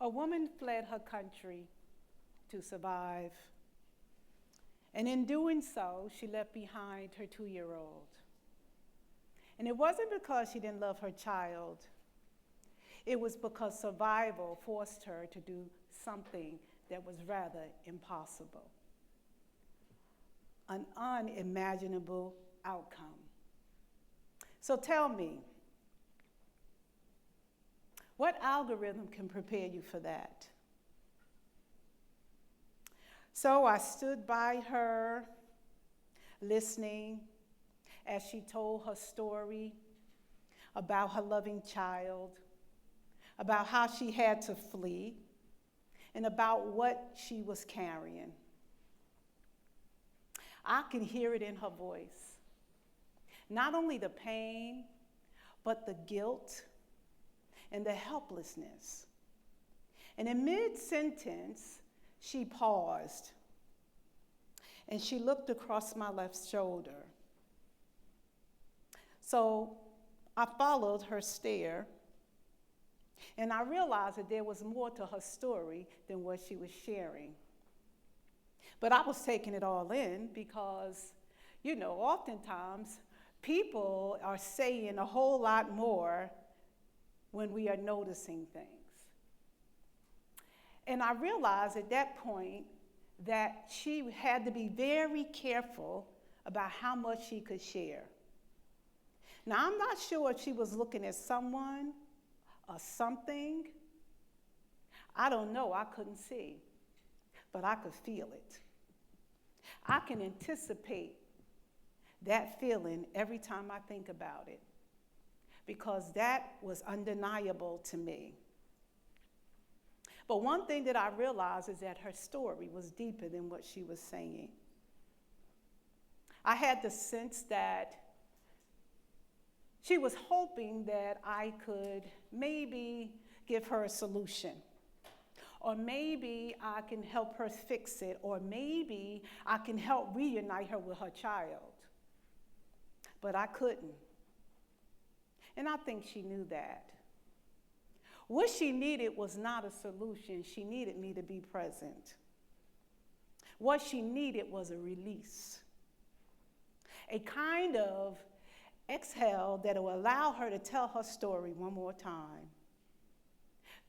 A woman fled her country to survive. And in doing so, she left behind her 2-year-old. And it wasn't because she didn't love her child. It was because survival forced her to do something that was rather impossible. An unimaginable outcome. So tell me, what algorithm can prepare you for that? So I stood by her, listening as she told her story about her loving child, about how she had to flee, and about what she was carrying. I can hear it in her voice. Not only the pain, but the guilt and the helplessness. And in mid-sentence, she paused, and she looked across my left shoulder. So I followed her stare, and I realized that there was more to her story than what she was sharing. But I was taking it all in because, oftentimes people are saying a whole lot more when we are noticing things. And I realized at that point that she had to be very careful about how much she could share. Now, I'm not sure if she was looking at someone or something. I don't know, I couldn't see, but I could feel it. I can anticipate that feeling every time I think about it, because that was undeniable to me. But one thing that I realized is that her story was deeper than what she was saying. I had the sense that she was hoping that I could maybe give her a solution, or maybe I can help her fix it, or maybe I can help reunite her with her child. But I couldn't. And I think she knew that. What she needed was not a solution. She needed me to be present. What she needed was a release, a kind of exhale that will allow her to tell her story one more time,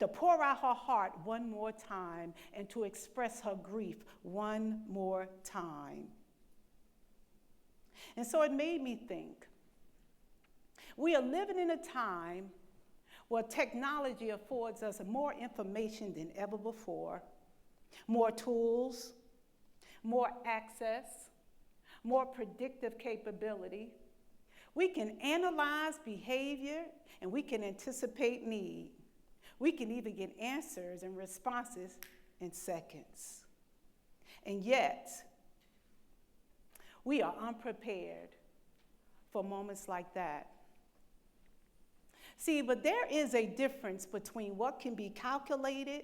to pour out her heart one more time, and to express her grief one more time. And so it made me think, we are living in a time where technology affords us more information than ever before, more tools, more access, more predictive capability. We can analyze behavior and we can anticipate need. We can even get answers and responses in seconds. And yet, we are unprepared for moments like that. See, but there is a difference between what can be calculated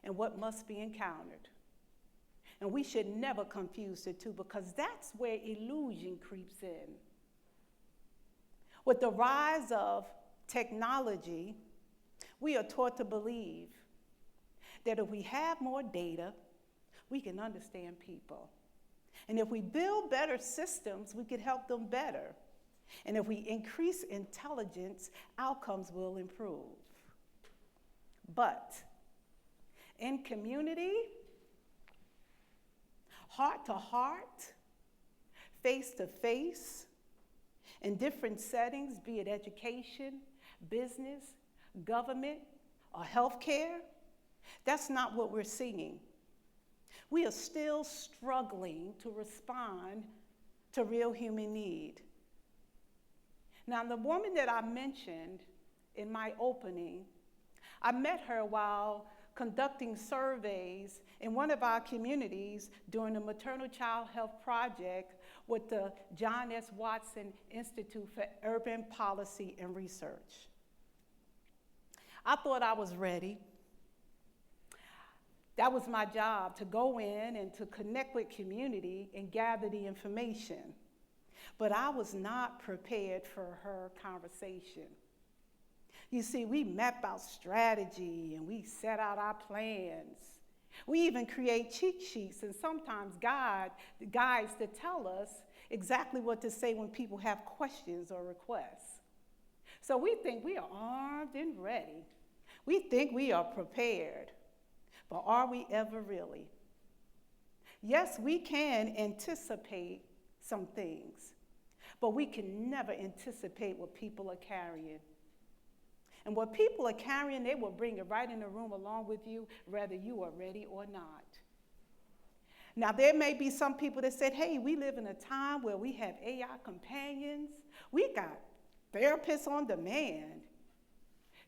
and what must be encountered. And we should never confuse the two, because that's where illusion creeps in. With the rise of technology, we are taught to believe that if we have more data, we can understand people. And if we build better systems, we can help them better. And if we increase intelligence, outcomes will improve. But in community, heart to heart, face to face, in different settings, be it education, business, government, or healthcare, that's not what we're seeing. We are still struggling to respond to real human need. Now, the woman that I mentioned in my opening, I met her while conducting surveys in one of our communities during the Maternal Child Health Project with the John S. Watson Institute for Urban Policy and Research. I thought I was ready. That was my job, to go in and to connect with community and gather the information. But I was not prepared for her conversation. You see, we map out strategy and we set out our plans. We even create cheat sheets and sometimes guides to tell us exactly what to say when people have questions or requests. So we think we are armed and ready. We think we are prepared. But are we ever really? Yes, we can anticipate some things, but we can never anticipate what people are carrying. And what people are carrying, they will bring it right in the room along with you, whether you are ready or not. Now, there may be some people that said, hey, we live in a time where we have AI companions. We got therapists on demand.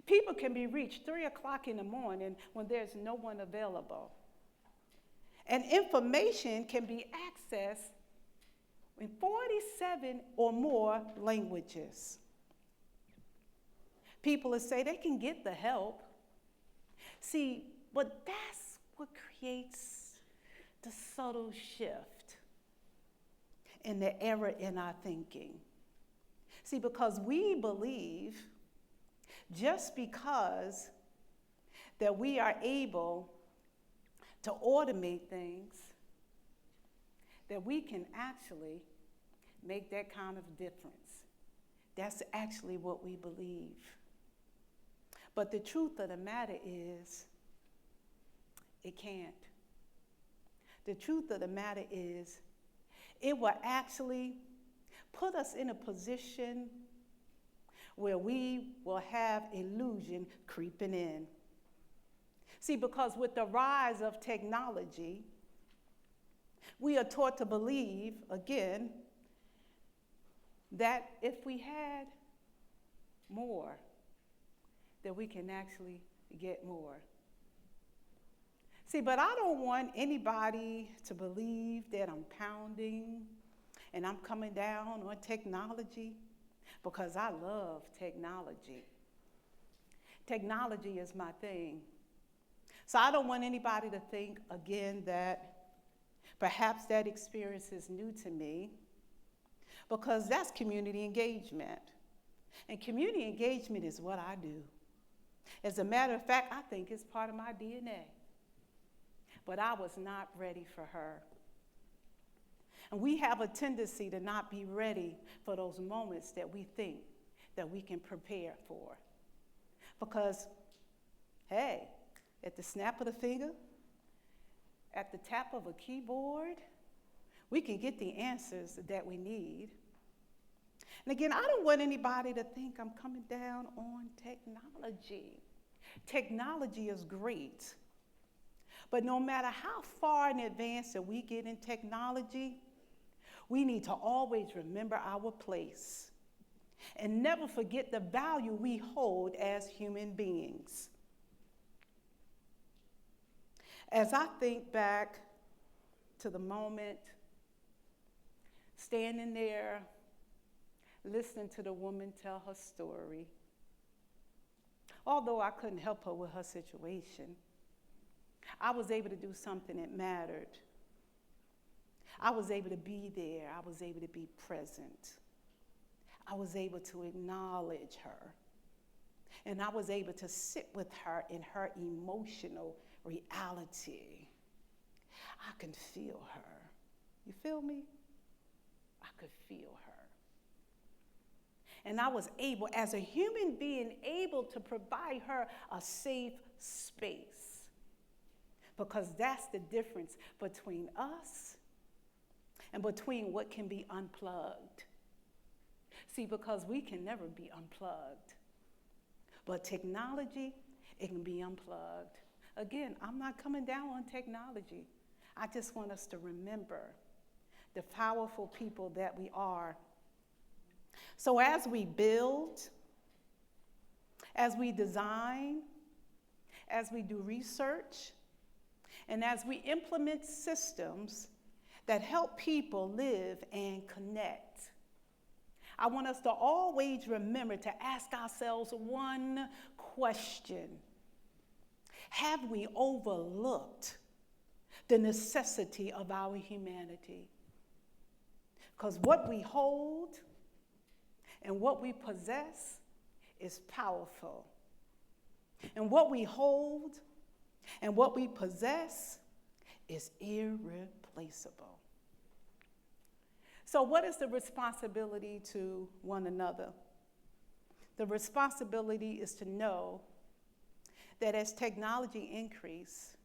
People can be reached 3 o'clock in the morning when there's no one available. And information can be accessed in 47 or more languages. People will say they can get the help. See, but that's what creates the subtle shift in the error in our thinking. See, because we believe just because that we are able to automate things, that we can actually make that kind of difference. That's actually what we believe. But the truth of the matter is, it can't. The truth of the matter is, it will actually put us in a position where we will have illusion creeping in. See, because with the rise of technology, we are taught to believe, again, that if we had more, that we can actually get more. See, but I don't want anybody to believe that I'm pounding and I'm coming down on technology, because I love technology. Technology is my thing. So I don't want anybody to think, again, that perhaps that experience is new to me, because that's community engagement. And community engagement is what I do. As a matter of fact, I think it's part of my DNA. But I was not ready for her. And we have a tendency to not be ready for those moments that we think that we can prepare for. Because, hey, at the snap of the finger, at the tap of a keyboard, we can get the answers that we need. And again, I don't want anybody to think I'm coming down on technology. Technology is great. But no matter how far in advance that we get in technology, we need to always remember our place and never forget the value we hold as human beings. As I think back to the moment, standing there, listening to the woman tell her story, although I couldn't help her with her situation, I was able to do something that mattered. I was able to be there. I was able to be present. I was able to acknowledge her. And I was able to sit with her in her emotional reality. I can feel her. You feel me? I could feel her. And I was able, as a human being, able to provide her a safe space. Because that's the difference between us and between what can be unplugged. See, because we can never be unplugged. But technology, it can be unplugged. Again, I'm not coming down on technology. I just want us to remember the powerful people that we are. So as we build, as we design, as we do research, and as we implement systems that help people live and connect, I want us to always remember to ask ourselves one question. Have we overlooked the necessity of our humanity? Because what we hold and what we possess is powerful. And what we hold and what we possess is irreplaceable. So what is the responsibility to one another? The responsibility is to know that as technology increases,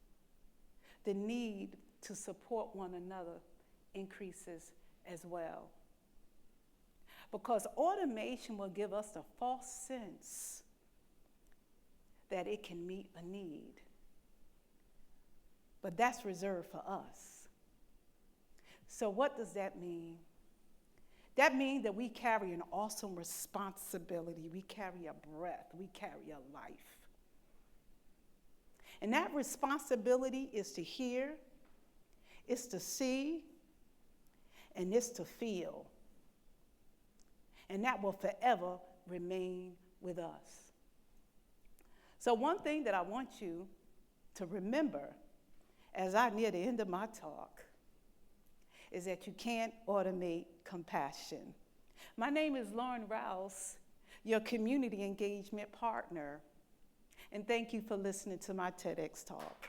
the need to support one another increases as well. Because automation will give us the false sense that it can meet a need. But that's reserved for us. So what does that mean? That means that we carry an awesome responsibility. We carry a breath. We carry a life. And that responsibility is to hear, it's to see, and it's to feel. And that will forever remain with us. So one thing that I want you to remember as I near the end of my talk is that you can't automate compassion. My name is Lauren Rouse, your community engagement partner, and thank you for listening to my TEDx talk.